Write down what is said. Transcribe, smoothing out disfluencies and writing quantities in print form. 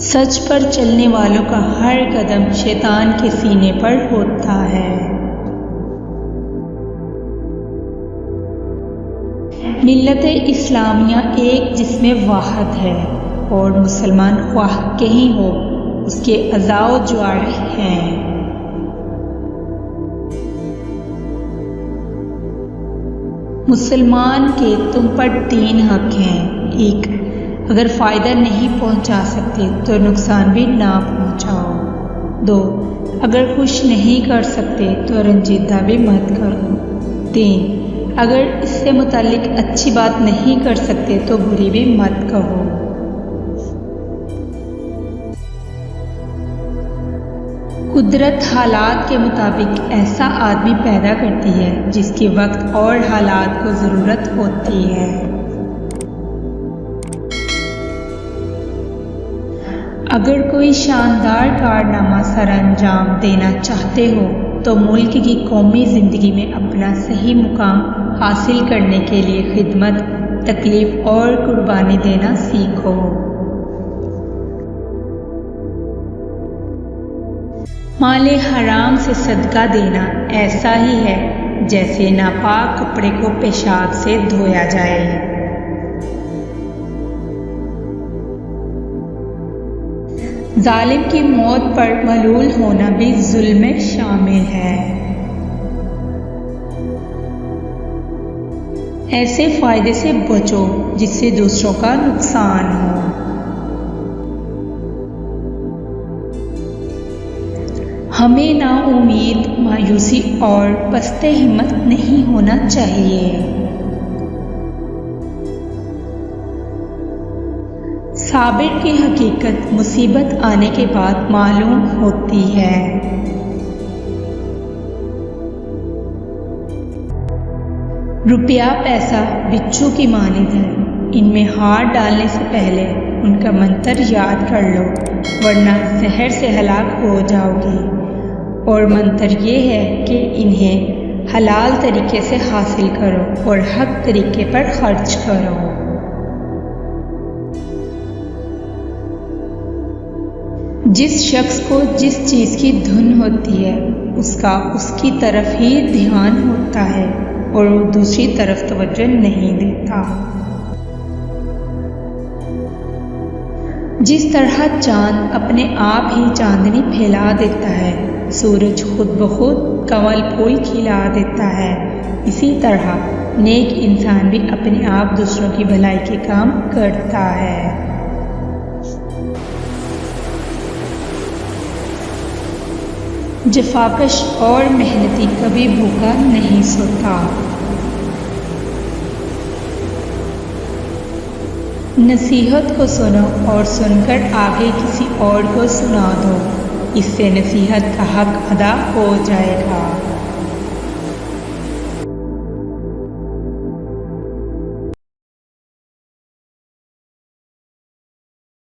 सच पर चलने वालों का हर कदम शैतान के सीने पर होता है। मिल्लत-ए इस्लामिया एक जिसमें वाहद है और मुसलमान ख्वाह कहीं हो उसके अज़ाओ जवारिह हैं। मुसलमान के तुम पर 3 हक हैं। 1, अगर फ़ायदा नहीं पहुंचा सकते तो नुकसान भी ना पहुंचाओ। 2, अगर खुश नहीं कर सकते तो रंजीदा भी मत करो। 3, अगर इससे मुतालिक अच्छी बात नहीं कर सकते तो बुरी भी मत कहो। कुदरत हालात के मुताबिक ऐसा आदमी पैदा करती है जिसकी वक्त और हालात को ज़रूरत होती है। अगर कोई शानदार कारनामा सरअंजाम देना चाहते हो तो मुल्क की कौमी ज़िंदगी में अपना सही मुकाम हासिल करने के लिए खिदमत, तकलीफ़ और कुर्बानी देना सीखो। माले हराम से सदका देना ऐसा ही है जैसे नापाक कपड़े को पेशाब से धोया जाए। जालिम की मौत पर मलूल होना भी जुल्म में शामिल है। ऐसे फायदे से बचो जिससे दूसरों का नुकसान हो। हमें नाउम्मीद, मायूसी और पस्ते हिम्मत नहीं होना चाहिए। साबिर की हकीकत मुसीबत आने के बाद मालूम होती है। रुपया पैसा बिच्छू की मानिंद है, इनमें हाथ डालने से पहले उनका मंत्र याद कर लो वरना जहर से हलाक हो जाओगे। और मंत्र ये है कि इन्हें हलाल तरीके से हासिल करो और हक तरीके पर खर्च करो। जिस शख्स को जिस चीज़ की धुन होती है उसका उसकी तरफ ही ध्यान होता है और वो दूसरी तरफ तवज्जो नहीं देता। जिस तरह चांद अपने आप ही चांदनी फैला देता है, सूरज खुद ब खुद कमल फूल खिला देता है, इसी तरह नेक इंसान भी अपने आप दूसरों की भलाई के काम करता है। जफाकश और मेहनती कभी भूखा नहीं सोता। नसीहत को सुनो और सुनकर आगे किसी और को सुना दो, इससे नसीहत का हक अदा हो जाएगा।